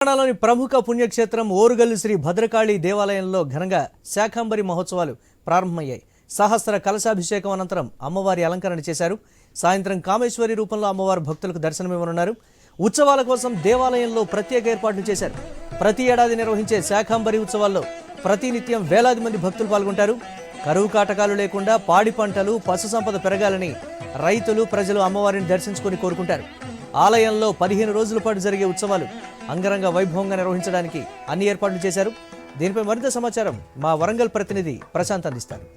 తెలంగాణలోని ప్రముఖ పుణ్యక్షేత్రం ఓరుగల్లు శ్రీ భద్రకాళి దేవాలయంలో ఘనంగా శాకంబరి మహోత్సవాలు ప్రారంభమయ్యాయి. సహస్ర కలశాభిషేకం అనంతరం అమ్మవారి అలంకరణ చేశారు. సాయంత్రం కామేశ్వరి రూపంలో అమ్మవారు భక్తులకు దర్శనమివ్వనున్నారు. ఉత్సవాల కోసం దేవాలయంలో ప్రత్యేక ఏర్పాట్లు చేశారు. ప్రతి ఏడాది నిర్వహించే శాకంబరి ఉత్సవాల్లో ప్రతినిత్యం వేలాది మంది భక్తులు పాల్గొంటారు. కరువు కాటకాలు లేకుండా పాడి పంటలు, పశు సంపద పెరగాలని రైతులు, ప్రజలు అమ్మవారిని దర్శించుకొని కోరుకుంటారు. ఆలయంలో 15 రోజుల పాటు జరిగే ఉత్సవాలు అంగరంగ వైభవంగా నిర్వహించడానికి అన్ని ఏర్పాట్లు చేశారు. దీనిపై మరింత సమాచారం మా వరంగల్ ప్రతినిధి ప్రశాంత్ అందిస్తారు.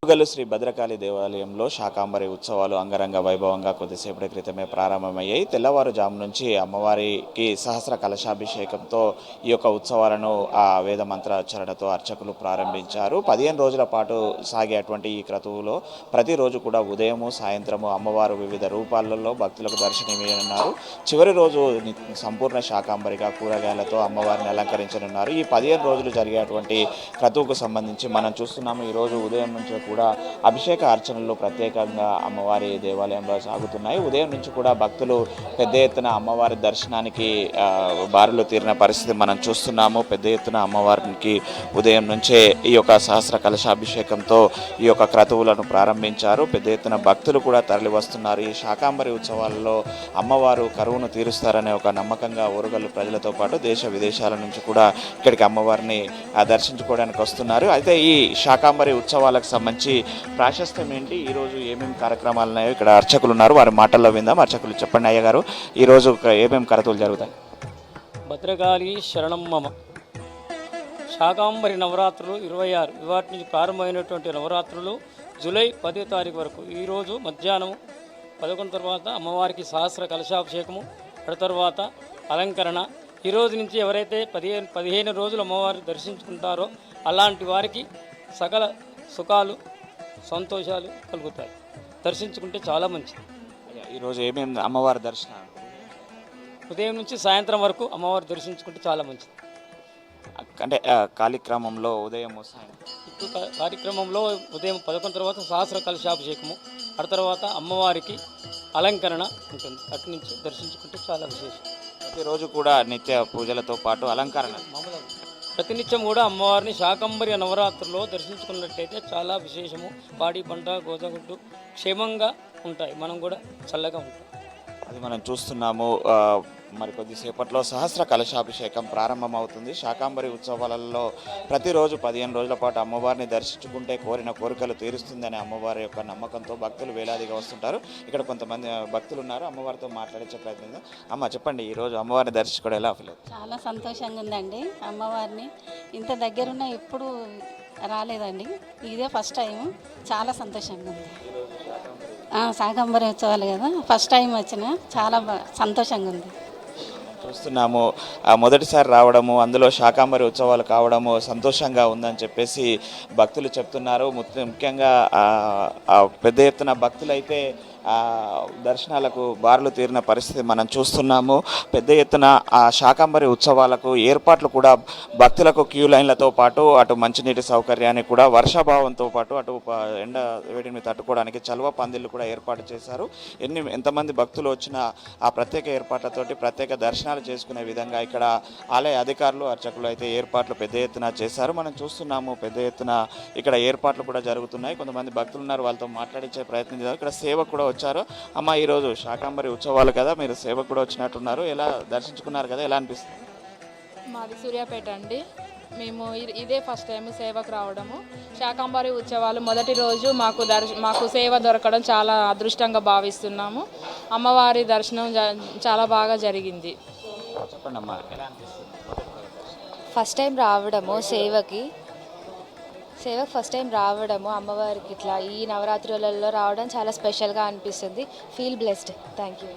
ఓరుగల్లు శ్రీ భద్రకాళి దేవాలయంలో శాకంబరి ఉత్సవాలు అంగరంగ వైభవంగా కొద్దిసేపటి క్రితమే ప్రారంభమయ్యాయి. తెల్లవారుజాము నుంచి అమ్మవారికి సహస్ర కలశాభిషేకంతో ఈ యొక్క ఉత్సవాలను వేద మంత్రోచ్చరణతో అర్చకులు ప్రారంభించారు. 15 రోజుల పాటు సాగేటువంటి ఈ క్రతువులో ప్రతిరోజు కూడా ఉదయము సాయంత్రము అమ్మవారు వివిధ రూపాలలో భక్తులకు దర్శనమివ్వనున్నారు. చివరి రోజు సంపూర్ణ శాకంబరిగా కూరగాయలతో అమ్మవారిని అలంకరించనున్నారు. ఈ 15 రోజులు జరిగేటువంటి క్రతువుకు సంబంధించి మనం చూస్తున్నాము. ఈరోజు ఉదయం నుంచి కూడా అభిషేక అర్చనలు ప్రత్యేకంగా అమ్మవారి దేవాలయంలో సాగుతున్నాయి. ఉదయం నుంచి కూడా భక్తులు పెద్ద ఎత్తున అమ్మవారి దర్శనానికి బారులు తీరిన పరిస్థితి మనం చూస్తున్నాము. పెద్ద ఎత్తున అమ్మవారికి ఉదయం నుంచే ఈ యొక్క సహస్ర కలశాభిషేకంతో ఈ యొక్క క్రతువులను ప్రారంభించారు. పెద్ద ఎత్తున భక్తులు కూడా తరలి వస్తున్నారు. ఈ శాకంబరి ఉత్సవాలలో అమ్మవారు కరువును తీరుస్తారనే ఒక నమ్మకంగా ఓరుగల్లు ప్రజలతో పాటు దేశ విదేశాల నుంచి కూడా ఇక్కడికి అమ్మవారిని దర్శించుకోవడానికి వస్తున్నారు. అయితే ఈ శాకంబరి ఉత్సవాలకు సంబంధించి ప్రాశస్త్యం ఏంటి, ఈరోజు ఏమేమి కార్యక్రమాలు ఉన్నాయో ఇక్కడ అర్చకులు ఉన్నారు, వారి మాటల్లో విందాం. అర్చకులు చెప్పండి అయ్య గారు, ఈరోజు ఏమేమి కరతువులు జరుగుతాయి? భద్రకాళి శరణం మమ శాకంబరి నవరాత్రులు 26 ఇవాటి నుంచి ప్రారంభమైనటువంటి నవరాత్రులు జూలై 10వ తారీఖు వరకు. ఈరోజు మధ్యాహ్నం 11 తర్వాత అమ్మవారికి సహస్ర కలశాభిషేకము, ఆ తర్వాత అలంకరణ. ఈరోజు నుంచి ఎవరైతే 15 రోజులు అమ్మవారిని దర్శించుకుంటారో అలాంటి వారికి సకల సుఖాలు సంతోషాలు కలుగుతాయి. దర్శించుకుంటే చాలా మంచిది. ఈరోజు ఏమేమి అమ్మవారి దర్శనం? ఉదయం నుంచి సాయంత్రం వరకు అమ్మవారు దర్శించుకుంటే చాలా మంచిది. అంటే కార్యక్రమంలో ఉదయం ఇప్పుడు కార్యక్రమంలో ఉదయం 11 తర్వాత సహస్ర కలశాభిషేకము, ఆ తర్వాత అమ్మవారికి అలంకరణ ఉంటుంది. అటు నుంచి దర్శించుకుంటే చాలా విశేషం. ప్రతిరోజు కూడా నిత్య పూజలతో పాటు అలంకరణ ప్రతినిత్యం కూడా అమ్మవారిని శాకంబరి నవరాత్రుల్లో దర్శించుకున్నట్టయితే చాలా విశేషము. పాడి పంట గోదగుడ్డు క్షేమంగా ఉంటాయి, మనం కూడా చల్లగా ఉంటాం. అది మనం చూస్తున్నాము. మరి కొద్దిసేపట్లో సహస్ర కలశాభిషేకం ప్రారంభమవుతుంది. శాకంబరి ఉత్సవాలలో ప్రతిరోజు 15 రోజుల పాటు అమ్మవారిని దర్శించుకుంటే కోరిన కోరికలు తీరుస్తుందనే అమ్మవారి యొక్క నమ్మకంతో భక్తులు వేలాదిగా వస్తుంటారు. ఇక్కడ కొంతమంది భక్తులు ఉన్నారు, అమ్మవారితో మాట్లాడించే ప్రయత్నం. అమ్మ చెప్పండి, ఈరోజు అమ్మవారిని దర్శించుకోవడం ఎలా ఫీల్? చాలా సంతోషంగా ఉందండి. అమ్మవారిని ఇంత దగ్గరున్న ఎప్పుడు రాలేదండి, ఇదే ఫస్ట్ టైం. చాలా సంతోషంగా ఉంది. శాకంబరి ఉత్సవాలు కదా, ఫస్ట్ టైం వచ్చిన చాలా సంతోషంగా ఉంది. చూస్తున్నాము మొదటిసారి రావడము, అందులో శాకంబరి ఉత్సవాలు కావడము సంతోషంగా ఉందని చెప్పేసి భక్తులు చెప్తున్నారు. ముఖ్యంగా పెద్ద ఎత్తున భక్తులైతే దర్శనాలకు బారులు తీరిన పరిస్థితి మనం చూస్తున్నాము. పెద్ద ఎత్తున శాకంబరి ఉత్సవాలకు ఏర్పాట్లు కూడా భక్తులకు క్యూ లైన్లతో పాటు అటు మంచినీటి సౌకర్యాన్ని కూడా వర్షాభావంతో పాటు అటు ఎండ వేడిని తట్టుకోవడానికి చలువ పందిళ్ళు కూడా ఏర్పాటు చేశారు. ఎంతమంది భక్తులు వచ్చినా ఆ ప్రత్యేక ఏర్పాట్లతోటి ప్రత్యేక దర్శనాలు చేసుకునే విధంగా ఇక్కడ ఆలయ అధికారులు అర్చకులు అయితే ఏర్పాట్లు పెద్ద ఎత్తున చేశారు. మనం చూస్తున్నాము పెద్ద ఎత్తున ఇక్కడ ఏర్పాట్లు కూడా జరుగుతున్నాయి. కొంతమంది భక్తులు ఉన్నారు, వాళ్ళతో మాట్లాడించే ప్రయత్నం చేద్దాం. ఇక్కడ సేవ కూడా వచ్చారు. అమ్మ, ఈరోజు శాకంబరి ఉత్సవాలు కదా, మీరు సేవ కూడా వచ్చినట్టున్నారు, ఎలా దర్శించుకున్నారు కదా, ఎలా అనిపిస్తుంది? మాది సూర్యాపేట అండి. మేము ఇదే ఫస్ట్ టైం సేవకు రావడము. శాకంబరి ఉత్సవాలు మొదటి రోజు మాకు సేవ దొరకడం చాలా అదృష్టంగా భావిస్తున్నాము. అమ్మవారి దర్శనం చాలా బాగా జరిగింది. చెప్పండి అమ్మా, ఎలా అనిపిస్తుంది? ఫస్ట్ టైం రావడము సేవకి ఫస్ట్ టైం రావడము అమ్మవారికి ఇట్లా ఈ నవరాత్రులలో రావడం చాలా స్పెషల్గా అనిపిస్తుంది. Feel blessed. Thank you.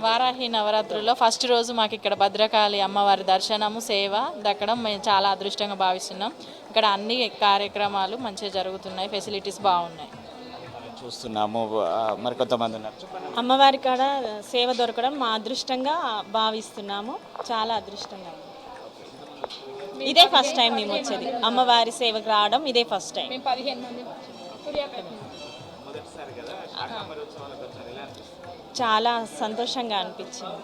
Varahi నవరాత్రుల్లో ఫస్ట్ రోజు మాకు ఇక్కడ భద్రకాళి అమ్మవారి దర్శనము సేవ దక్కడం మేము చాలా అదృష్టంగా భావిస్తున్నాం. ఇక్కడ అన్ని కార్యక్రమాలు మంచిగా జరుగుతున్నాయి, ఫెసిలిటీస్ బాగున్నాయి. చూస్తున్నాము మరి కొంతమంది ఉన్నారు. అమ్మవారి కాడ సేవ దొరకడం మా అదృష్టంగా భావిస్తున్నాము, చాలా అదృష్టంగా. ఇదే ఫస్ట్ టైం మేము వచ్చేది, అమ్మవారి సేవకు రావడం ఇదే ఫస్ట్ టైం. 15 మంది చాలా సంతోషంగా అనిపించింది.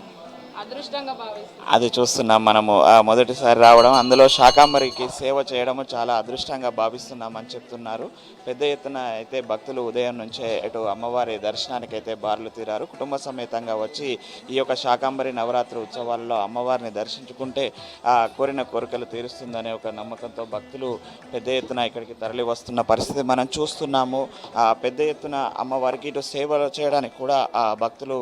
అదృష్టంగా భావిస్తున్నాం. అది చూస్తున్నాం మనము మొదటిసారి రావడం, అందులో శాకాంబరికి సేవ చేయడము చాలా అదృష్టంగా భావిస్తున్నామని చెప్తున్నారు. పెద్ద ఎత్తున అయితే భక్తులు ఉదయం నుంచే ఇటు అమ్మవారి దర్శనానికి అయితే బారులు తీరారు. కుటుంబ సమేతంగా వచ్చి ఈ యొక్క శాకాంబరి నవరాత్రి ఉత్సవాల్లో అమ్మవారిని దర్శించుకుంటే కోరిన కోరికలు తీరుస్తుందనే ఒక నమ్మకంతో భక్తులు పెద్ద ఎత్తున ఇక్కడికి తరలి వస్తున్న పరిస్థితి మనం చూస్తున్నాము. పెద్ద ఎత్తున అమ్మవారికి ఇటు సేవలు చేయడానికి కూడా భక్తులు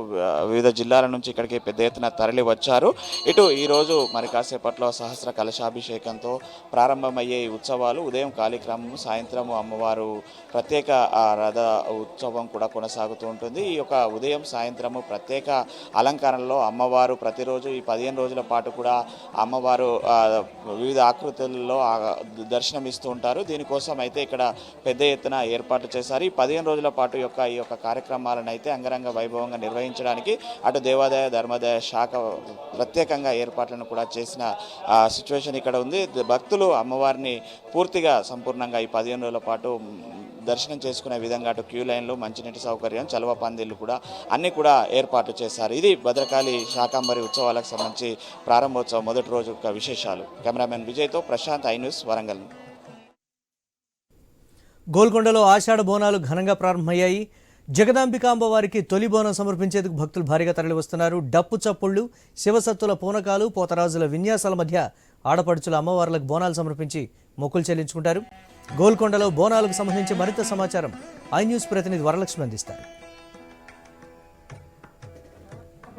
వివిధ జిల్లాల నుంచి ఇక్కడికి పెద్ద ఎత్తున తరలి వచ్చారు. ఇటు ఈరోజు మరి కాసేపట్లో సహస్ర కలశాభిషేకంతో ప్రారంభమయ్యే ఈ ఉత్సవాలు ఉదయం కాళీక్రమం, సాయంత్రము అమ్మవారు ప్రత్యేక రథ ఉత్సవం కూడా కొనసాగుతూ ఉంటుంది. ఈ యొక్క ఉదయం సాయంత్రము ప్రత్యేక అలంకరణలో అమ్మవారు ప్రతిరోజు ఈ 15 రోజుల పాటు కూడా అమ్మవారు వివిధ ఆకృతుల్లో దర్శనమిస్తూ ఉంటారు. దీనికోసం అయితే ఇక్కడ పెద్ద ఎత్తున ఏర్పాటు చేశారు. ఈ 15 రోజుల పాటు ఈ యొక్క కార్యక్రమాలను అయితే అంగరంగ వైభవంగా నిర్వహించడానికి అటు దేవాదాయ ధర్మాదాయ శాఖ ప్రత్యేకంగా ఏర్పాట్లను కూడా చేసిన సిచ్యువేషన్ ఇక్కడ ఉంది. భక్తులు అమ్మవారిని పూర్తిగా సంపూర్ణంగా ఈ 15 రోజుల పాటు దర్శనం చేసుకునే విధంగా అటు క్యూ లైన్లు, మంచినీటి సౌకర్యం, చలవ పందిళ్ళు కూడా అన్నీ కూడా ఏర్పాటు చేశారు. ఇది భద్రకాళి శాకాంబరి ఉత్సవాలకు సంబంధించి ప్రారంభోత్సవం మొదటి రోజు యొక్క విశేషాలు. కెమెరామెన్ విజయ్తో ప్రశాంత్, ఐ న్యూస్, వరంగల్. గోల్కొండలో ఆషాఢ బోనాలు ఘనంగా ప్రారంభమయ్యాయి. జగదాంబికాంబ వారికి తొలి బోనం సమర్పించేందుకు భక్తులు భారీగా తరలివస్తున్నారు. డప్పు చప్పుళ్లు, శివసత్తుల పూనకాలు, పోతరాజుల విన్యాసాల మధ్య ఆడపడుచుల అమ్మవార్లకు బోనాలు సమర్పించి మొక్కులు చెల్లించుకుంటారు. గోల్కొండలో బోనాలకు సంబంధించి మరింత సమాచారం ఐ న్యూస్ ప్రతినిధి వరలక్ష్మి అందిస్తారు.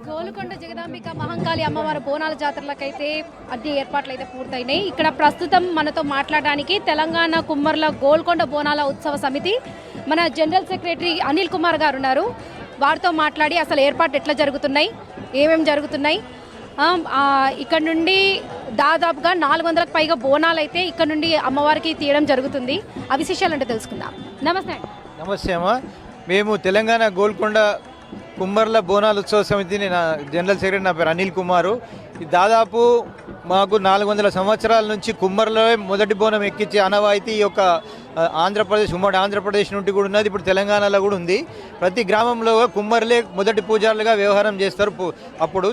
గోల్కొండ జగదాంబిక మహంకాళి అమ్మవారి బోనాల జాతరలకైతే అన్ని ఏర్పాట్లు అయితే పూర్తయినాయి. ఇక్కడ ప్రస్తుతం మనతో మాట్లాడడానికి తెలంగాణ కుమ్మర్ల గోల్కొండ బోనాల ఉత్సవ సమితి మన జనరల్ సెక్రటరీ అనిల్ కుమార్ గారు ఉన్నారు. వారితో మాట్లాడి అసలు ఏర్పాట్లు ఎట్లా జరుగుతున్నాయి, ఏమేమి జరుగుతున్నాయి, ఇక్కడ నుండి దాదాపుగా 400కు పైగా బోనాలు అయితే ఇక్కడ నుండి అమ్మవారికి తీయడం జరుగుతుంది. ఆ విశేషాలు అంటే తెలుసుకుందాం. నమస్తే అండి. నమస్తే అమ్మ. మేము తెలంగాణ గోల్కొండ కుమ్మర్ల బోనాల ఉత్సవ సమితిని జనరల్ సెక్రటరీ, నా పేరు అనిల్ కుమారు. దాదాపు మాకు 400 సంవత్సరాల నుంచి కుమ్మర్లో మొదటి బోనం ఎక్కించే ఆనవాయితీ ఈ యొక్క ఆంధ్రప్రదేశ్, ఉమ్మడి ఆంధ్రప్రదేశ్ నుండి కూడా ఉన్నది, ఇప్పుడు తెలంగాణలో కూడా ఉంది. ప్రతి గ్రామంలో కుమ్మర్లే మొదటి పూజారులుగా వ్యవహారం చేస్తారు. అప్పుడు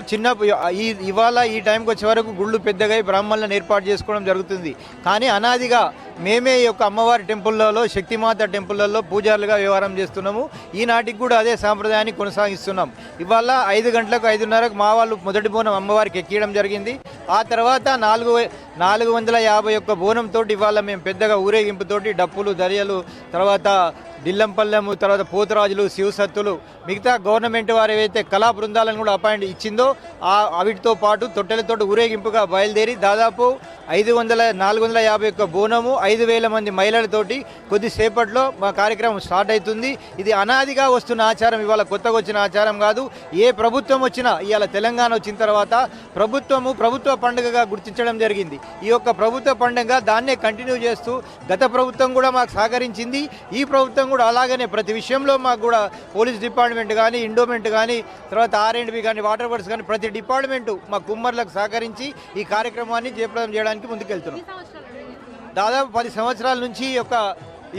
ఇవాళ ఈ టైంకి వచ్చే వరకు గుళ్ళు పెద్దగా బ్రాహ్మణులను ఏర్పాటు చేసుకోవడం జరుగుతుంది. కానీ అనాదిగా మేమే ఈ యొక్క అమ్మవారి టెంపుల్లలో, శక్తిమాత టెంపుల్లలో పూజారులుగా వ్యవహారం చేస్తున్నాము. ఈనాటికి కూడా అదే సాంప్రదాయాన్ని కొనసాగిస్తున్నాం. ఇవాళ 5 గంటలకు 5:30కు మా వాళ్ళు మొదటి బోనం అమ్మవారికి ఎక్కియడం జరిగింది. ఆ తర్వాత 451 బోనంతో ఇవాళ మేము పెద్దగా ఊరేగింపుతోటి డప్పులు, దర్యలు, తర్వాత దిల్లంపల్లెము, తర్వాత పోతరాజులు, శివసత్తులు, మిగతా గవర్నమెంట్ వారు ఏవైతే కళా బృందాలను కూడా అపాయింట్ ఇచ్చిందో వీటితో పాటు తొట్టెలతో ఊరేగింపుగా బయలుదేరి దాదాపు 451 బోనము, 5,000 మంది మహిళలతోటి కొద్దిసేపట్లో మా కార్యక్రమం స్టార్ట్ అవుతుంది. ఇది అనాదిగా వస్తున్న ఆచారం, ఇవాళ కొత్తగా వచ్చిన ఆచారం కాదు. ఏ ప్రభుత్వం వచ్చినా, ఇవాళ తెలంగాణ వచ్చిన తర్వాత ప్రభుత్వ పండుగగా గుర్తించడం జరిగింది. ఈ యొక్క ప్రభుత్వ పండుగ దాన్నే కంటిన్యూ చేస్తూ గత ప్రభుత్వం కూడా మాకు సహకరించింది. ఈ ప్రభుత్వం కూడా అలాగనే ప్రతి విషయంలో మాకు కూడా పోలీస్ డిపార్ట్మెంట్ కానీ, ఎండోమెంట్ కానీ, తర్వాత R&B కానీ, వాటర్ వర్క్స్ కానీ ప్రతి డిపార్ట్మెంటు మా కుమ్మర్లకు సహకరించి ఈ కార్యక్రమాన్ని జయప్రదం చేయడానికి ముందుకెళ్తున్నాం. దాదాపు 10 సంవత్సరాల నుంచి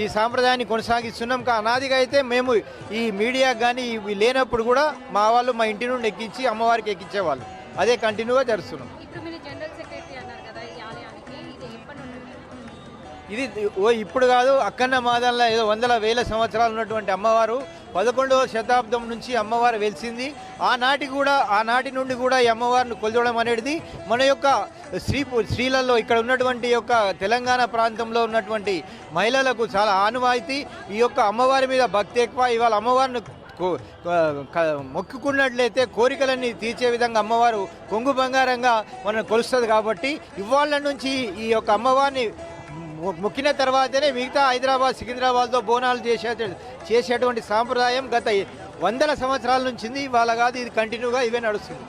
ఈ సాంప్రదాయాన్ని కొనసాగిస్తున్నాం. అనాదిగా అయితే మేము ఈ మీడియా కానీ ఇవి లేనప్పుడు కూడా మా వాళ్ళు మా ఇంటి నుండి ఎక్కించి అమ్మవారికి ఎక్కించేవాళ్ళు. అదే కంటిన్యూగా జరుస్తున్నాం. ఇది ఇప్పుడు కాదు, అక్కన్న మాదంలో ఏదో 100,000 సంవత్సరాలు ఉన్నటువంటి అమ్మవారు 11వ శతాబ్దం నుంచి అమ్మవారు వెలిసింది. ఆనాటి నుండి కూడా ఈ అమ్మవారిని కొలవడం అనేది మన యొక్క స్త్రీలలో ఇక్కడ ఉన్నటువంటి యొక్క తెలంగాణ ప్రాంతంలో ఉన్నటువంటి మహిళలకు చాలా ఆనవాయితీ. ఈ యొక్క అమ్మవారి మీద భక్తి ఎక్కువ. ఇవాళ అమ్మవారిని మొక్కుకున్నట్లయితే కోరికలన్నీ తీర్చే విధంగా అమ్మవారు కొంగు బంగారంగా మనం కొలుస్తుంది. కాబట్టి ఇవాళ నుంచి ఈ యొక్క అమ్మవారిని మొక్కిన తర్వాతనే మిగతా హైదరాబాద్, సికింద్రాబాద్లో బోనాలు చేసేటువంటి సాంప్రదాయం గత 100 సంవత్సరాల నుంచి ఉంది. ఇవాళ కాదు, ఇది కంటిన్యూగా ఇవే నడుస్తుంది.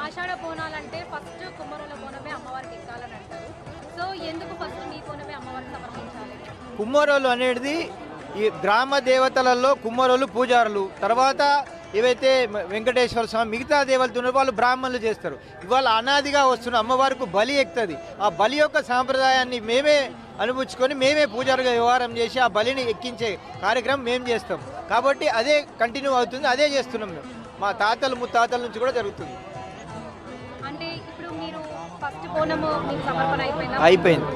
ఆషాఢ బోనాలంటే ఫస్ట్ కుమ్మరుల బోనమే అమ్మవారికి ఎక్కాలని అంటారు. సో ఎందుకు ఫస్ట్ మీ బోనమే అమ్మవారికి సమర్పించాలి? కుమ్మరోలు అనేది ఈ గ్రామ దేవతలలో కుమ్మరోలు పూజారులు, తర్వాత ఏవైతే వెంకటేశ్వర స్వామి, మిగతా దేవతలు వాళ్ళు బ్రాహ్మణులు చేస్తారు. ఇవాళ అనాదిగా వస్తున్న అమ్మవారికి బలి ఎక్కుతుంది. ఆ బలి యొక్క సాంప్రదాయాన్ని మేమే అనుభవించుకొని మేమే పూజారుగా వ్యవహారం చేసి ఆ బలిని ఎక్కించే కార్యక్రమం మేము చేస్తాం. కాబట్టి అదే కంటిన్యూ అవుతుంది, అదే చేస్తున్నాం మేము. మా తాతలు ముత్తాతల నుంచి కూడా జరుగుతుంది. అంటే ఇప్పుడు మీరు ఫస్ట్ బోనము మీకు సమర్పణ అయిపోయింది.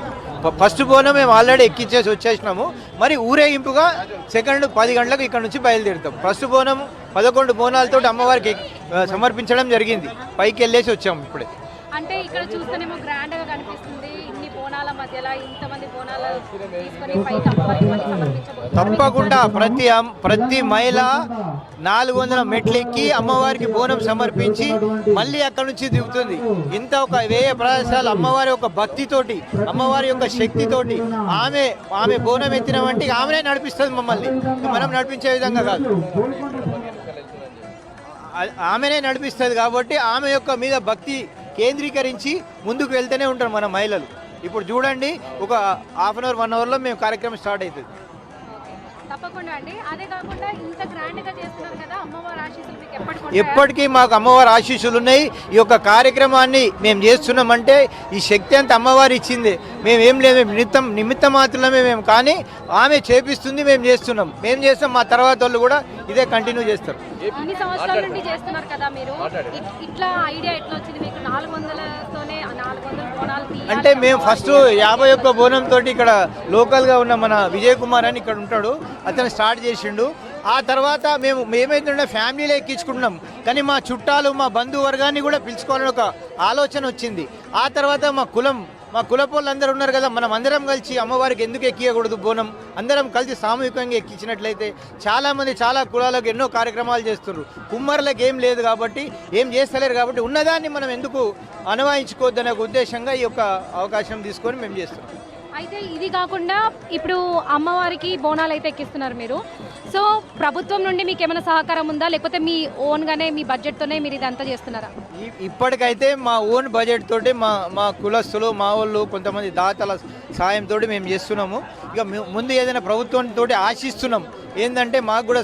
ఫస్ట్ బోనం మేము ఆల్రెడీ ఎక్కించేసి వచ్చేసినాము. మరి ఊరేగింపుగా సెకండ్ 10 గంటలకు ఇక్కడ నుంచి బయలుదేరుతాం. ఫస్ట్ బోనం 11 బోనాలతో అమ్మవారికి సమర్పించడం జరిగింది. పైకి వెళ్ళేసి వచ్చాము ఇప్పుడే. అంటే ఇక్కడ చూస్తేనేమో గ్రాండ్ గా కనిపిస్తుంది. ఇన్ని బోనాల మధ్యలో ఇంతమంది బోనాలు తీసుకొని పైకి అమ్మవారికి మళ్ళీ సమర్పించబోతున్నారు. తప్పకుండా ప్రతి మహిళ 400 మెట్లు ఎక్కి అమ్మవారికి బోనం సమర్పించి మళ్ళీ అక్కడ నుంచి దిగుతుంది. ఇంత ఒక వేయ ప్రదేశాలు అమ్మవారి యొక్క భక్తితోటి, అమ్మవారి యొక్క శక్తితోటి ఆమె బోనం ఎత్తినామంటే ఆమెనే నడిపిస్తుంది మమ్మల్ని. మనం నడిపించే విధంగా కాదు, ఆమెనే నడిపిస్తుంది. కాబట్టి ఆమె యొక్క మీద భక్తి కేంద్రీకరించి ముందుకు వెళ్తూనే ఉంటారు మన మహిళలు. ఇప్పుడు చూడండి, ఒక హాఫ్ అన్ అవర్ 1 అవర్లో మేము కార్యక్రమం స్టార్ట్ అవుతుంది. తప్పకుండా అండి. అదే కాకుండా ఇంత గ్రాండ్ గా చేస్తున్నారు కదా, అమ్మవారి ఆశీస్సులు మీకు ఎప్పటికీ మాకు అమ్మవారి ఆశీస్సులు ఉన్నాయి. ఈ యొక్క కార్యక్రమాన్ని మేము చేస్తున్నామంటే ఈ శక్తి అంతా అమ్మవారి ఇచ్చింది. మేమేం లేదు, నిమిత్త మాత్రమే మేము, కానీ ఆమె చేపిస్తుంది, మేము చేస్తున్నాం. మేము చేస్తాం, మా తర్వాత వాళ్ళు కూడా ఇదే కంటిన్యూ చేస్తారు. ఇన్ని సంవత్సరాల నుండి చేస్తున్నారు కదా మీరు, ఇట్లా ఐడియా ఎట్లా వచ్చింది మీకు? 400తోనే 400 బోనాలు అంటే మేము ఫస్ట్ 51 బోనం తోటి ఇక్కడ లోకల్గా ఉన్న మన విజయ్ కుమార్ అని ఇక్కడ ఉంటాడు, అతను స్టార్ట్ చేసిండు. ఆ తర్వాత మేమైతే ఫ్యామిలీలో ఎక్కించుకుంటున్నాం, కానీ మా చుట్టాలు, మా బంధువర్గాన్ని కూడా పిలుచుకోవాలని ఒక ఆలోచన వచ్చింది. ఆ తర్వాత మా కులపోళ్ళు అందరూ ఉన్నారు కదా, మనం అందరం కలిసి అమ్మవారికి ఎందుకు ఎక్కియకూడదు బోనం, అందరం కలిసి సామూహికంగా ఎక్కించినట్లయితే చాలా కులాలకు ఎన్నో కార్యక్రమాలు చేస్తున్నారు. కుమ్మరులకు ఏం లేదు కాబట్టి, ఏం చేస్తలేరు కాబట్టి ఉన్నదాన్ని మనం ఎందుకు అనువాయించుకోవద్దనే ఉద్దేశంగా ఈ యొక్క అవకాశం తీసుకొని మేము చేస్తున్నాం. అయితే ఇది కాకుండా ఇప్పుడు అమ్మవారికి బోనాలు అయితే ఎక్కిస్తున్నారు మీరు. సో ప్రభుత్వం నుండి మీకు ఏమైనా సహకారం ఉందా, లేకపోతే మీ ఓన్గానే మీ బడ్జెట్తోనే మీరు ఇదంతా చేస్తున్నారా? ఇప్పటికైతే మా ఓన్ బడ్జెట్ తోటి మా కులస్తులు, మా వాళ్ళు, కొంతమంది దాతల సాయంతో మేము చేస్తున్నాము. ఇక ముందు ఏదైనా ప్రభుత్వంతో ఆశిస్తున్నాం ఏంటంటే మాకు కూడా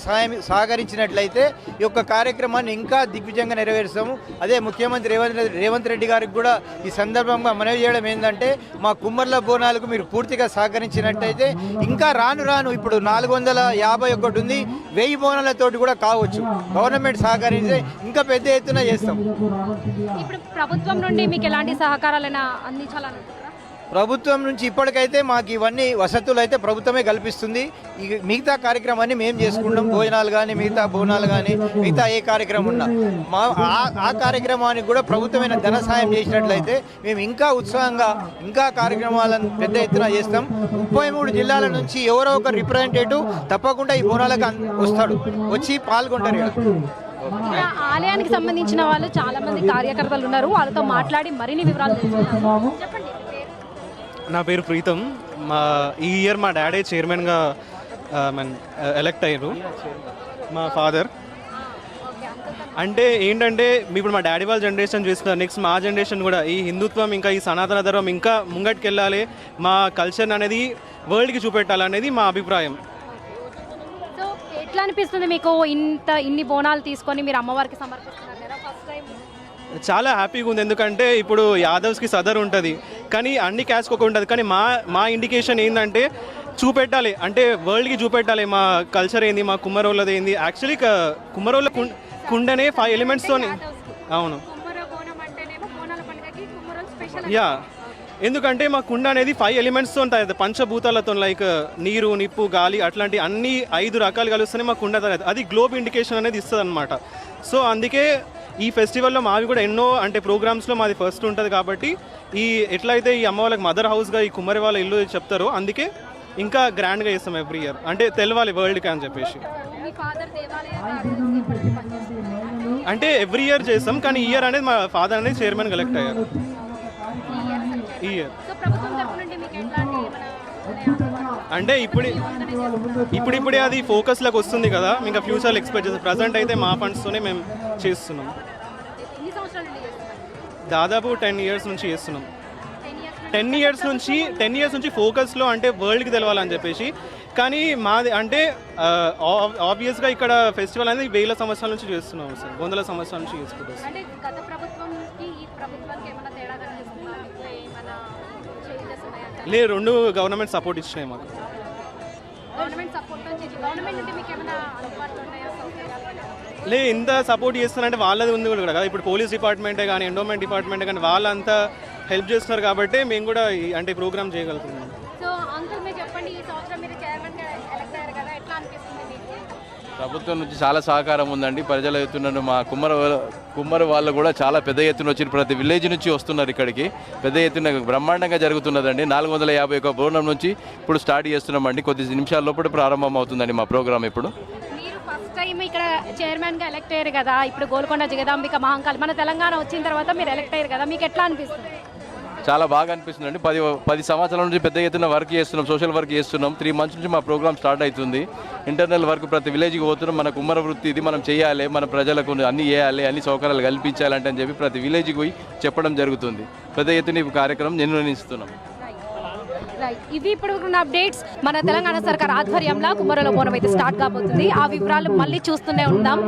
సహకరించినట్లయితే ఈ యొక్క కార్యక్రమాన్ని ఇంకా దిగ్విజయంగా నెరవేరుస్తాము. అదే ముఖ్యమంత్రి రేవంత్ రెడ్డి గారికి కూడా ఈ సందర్భంగా మనవి చేయడం ఏంటంటే, మా కుమ్మర్ల బోనాలకు మీరు పూర్తిగా సహకరించినట్టయితే ఇంకా రాను ఇప్పుడు 451 ఉంది, 1000 బోనాలతోటి కూడా కావచ్చు. గవర్నమెంట్ సహకరిస్తే ఇంకా పెద్ద ఎత్తున చేస్తాం. ఇప్పుడు ప్రభుత్వం నుండి మీకు ఎలాంటి సహకారాలైనా అందించాలనుకుంటున్నారా? ప్రభుత్వం నుంచి ఇప్పటికైతే మాకు ఇవన్నీ వసతులు అయితే ప్రభుత్వమే కల్పిస్తుంది. ఈ మిగతా కార్యక్రమాన్ని మేము చేసుకుంటాం. భోజనాలు కానీ, మిగతా బోనాలు కానీ, మిగతా ఏ కార్యక్రమం ఉన్నా ఆ కార్యక్రమానికి కూడా ప్రభుత్వమైన ధన సాయం చేసినట్లయితే మేము ఇంకా ఉత్సాహంగా ఇంకా కార్యక్రమాలను పెద్ద ఎత్తున చేస్తాం. 33 జిల్లాల నుంచి ఎవరో ఒక రిప్రజెంటేటివ్ తప్పకుండా ఈ బోనాలకు వస్తాడు, వచ్చి పాల్గొంటారు. ఇక్కడ ఆలయానికి సంబంధించిన వాళ్ళు చాలా మంది కార్యకర్తలు ఉన్నారు, వాళ్ళతో మాట్లాడి మరిన్ని వివరాలు తెలుసుకుందాం. చెప్పండి. నా పేరు ప్రీతం. ఈ ఇయర్ మా డాడీ చైర్మన్గా ఎలక్ట్ అయ్యారు. మా ఫాదర్ అంటే ఏంటంటే ఇప్పుడు మా డాడీ వాళ్ళ జనరేషన్ చూస్తున్నారు, నెక్స్ట్ మా జనరేషన్ కూడా ఈ హిందుత్వం ఇంకా ఈ సనాతన ధర్మం ఇంకా ముంగటికి వెళ్ళాలి, మా కల్చర్ అనేది వరల్డ్కి చూపెట్టాలనేది మా అభిప్రాయం. సో ఎట్లా అనిపిస్తుంది మీకు ఇన్ని బోనాలు తీసుకొని మీరు అమ్మవారికి సమర్పిస్తున్నారు కదా ఫస్ట్ టైం? చాలా హ్యాపీగా ఉంది, ఎందుకంటే ఇప్పుడు యాదవ్స్కి సదర్ ఉంటుంది కానీ అన్ని క్యాస్ట్కి ఒక ఉంటుంది, కానీ మా ఇండికేషన్ ఏంటంటే చూపెట్టాలి, అంటే వరల్డ్కి చూపెట్టాలి మా కల్చర్ ఏంది, మా కుమ్మరోళ్ళది ఏంది. యాక్చువల్లీ కుమ్మరోళ్ళ కుండనే 5 ఎలిమెంట్స్తో. అవును, యా, ఎందుకంటే మా కుండ అనేది 5 ఎలిమెంట్స్తో ఉంటుంది, పంచభూతాలతో, లైక్ నీరు, నిప్పు, గాలి, అట్లాంటి అన్ని 5 రకాలు కలుస్తూనే మా కుండ అది గ్లోబ్ ఇండికేషన్ అనేది ఇస్తుంది అనమాట. సో అందుకే ఈ ఫెస్టివల్లో మావి కూడా ఎన్నో అంటే ప్రోగ్రామ్స్లో మాది ఫస్ట్ ఉంటుంది కాబట్టి ఎట్లయితే ఈ అమ్మ వాళ్ళకి మదర్ హౌస్గా ఈ కుమ్మరి వాళ్ళ ఇల్లు చెప్తారో అందుకే ఇంకా గ్రాండ్గా చేస్తాం ఎవ్రీ ఇయర్, అంటే తెలవాలి వరల్డ్కి అని చెప్పేసి. అంటే ఎవ్రీ ఇయర్ చేస్తాం, కానీ ఇయర్ అనేది మా ఫాదర్ అనేది చైర్మన్ ఎలక్ట్ అయ్యారు ఈ ఇయర్. అంటే ఇప్పుడే అది ఫోకస్లోకి వస్తుంది కదా, ఇంకా ఫ్యూచర్లో ఎక్స్పెక్ట్ చేస్తాం. ప్రజెంట్ అయితే మా ఫండ్స్తోనే మేము చేస్తున్నాం. దాదాపు 10 years నుంచి చేస్తున్నాం. 10 years నుంచి ఫోకస్లో అంటే వరల్డ్కి తెలవాలని చెప్పేసి. కానీ మాది అంటే ఆబ్వియస్గా ఇక్కడ ఫెస్టివల్ అనేది 1000 సంవత్సరాల నుంచి చేస్తున్నాం సార్, 100 సంవత్సరాల నుంచి చేసుకుంటాం. లేదు, 2 గవర్నమెంట్ సపోర్ట్ ఇచ్చినాయి మాకు. ఇంత సపోర్ట్ చేస్తున్నారంటే వాళ్ళది ఉంది కూడా కదా. ఇప్పుడు పోలీస్ డిపార్ట్మెంటే కానీ ఎండోమెంట్ డిపార్ట్మెంటే కానీ వాళ్ళంతా హెల్ప్ చేస్తున్నారు కాబట్టి మేము కూడా అంటే ప్రోగ్రామ్ చేయగలుగుతున్నాం. సో అంకుల్ మీరు చెప్పండి, ఈ సంవత్సరం మీరు చైర్మన్గా ఎలక్ట్ అయ్యారు కదా, ఎట్లా అనిపిస్తుంది మీకు? ప్రభుత్వం నుంచి చాలా సహకారం ఉందండి. ప్రజల ఎత్తున మా కుమ్మరి వాళ్ళు కూడా చాలా పెద్ద ఎత్తున వచ్చి ప్రతి విలేజ్ నుంచి వస్తున్నారు ఇక్కడికి. పెద్ద ఎత్తున బ్రహ్మాండంగా జరుగుతున్నదండి. 451 బోనం నుంచి ఇప్పుడు స్టార్ట్ చేస్తున్నామండి. కొద్ది నిమిషాల లోపల ప్రారంభం అవుతుందండి మా ప్రోగ్రామ్. ఇప్పుడు మీరు ఫస్ట్ టైం ఇక్కడ చైర్మన్గా ఎలక్ట్ అయ్యారు కదా, ఇప్పుడు గోల్కొండ జగదాంబిక మహంకాళి మన తెలంగాణ వచ్చిన తర్వాత మీరు ఎలక్ట్ అయ్యారు కదా, మీకు ఎట్లా అనిపిస్తుంది? చాలా బాగా అనిపిస్తుందండి. 10 సంవత్సరాల నుంచి పెద్ద ఎత్తున వర్క్ చేస్తున్నాం, సోషల్ వర్క్ చేస్తున్నాం. 3 మంత్స్ నుంచి మా ప్రోగ్రామ్ స్టార్ట్ అవుతుంది. ఇంటర్నల్ వర్క్ ప్రతి విలేజ్కి పోతున్నాం. మన కుమ్మర వృత్తి ఇది మనం చేయాలి, మన ప్రజలకు అన్ని చేయాలి, అన్ని సౌకర్యాలు కల్పించాలంటే అని చెప్పి ప్రతి విలేజ్కి పోయి చెప్పడం జరుగుతుంది. పెద్ద ఎత్తున ఈ కార్యక్రమం నిర్వహిస్తున్నాం. ఇవి ఇప్పుడు ఉన్న అప్డేట్స్. మన తెలంగాణ సర్కార్ ఆధ్వర్యంలో కుమ్మరుల బోనం అయితే స్టార్ట్ కాబోతుంది. ఆ వివరాలు మళ్ళీ చూస్తూనే ఉందాం.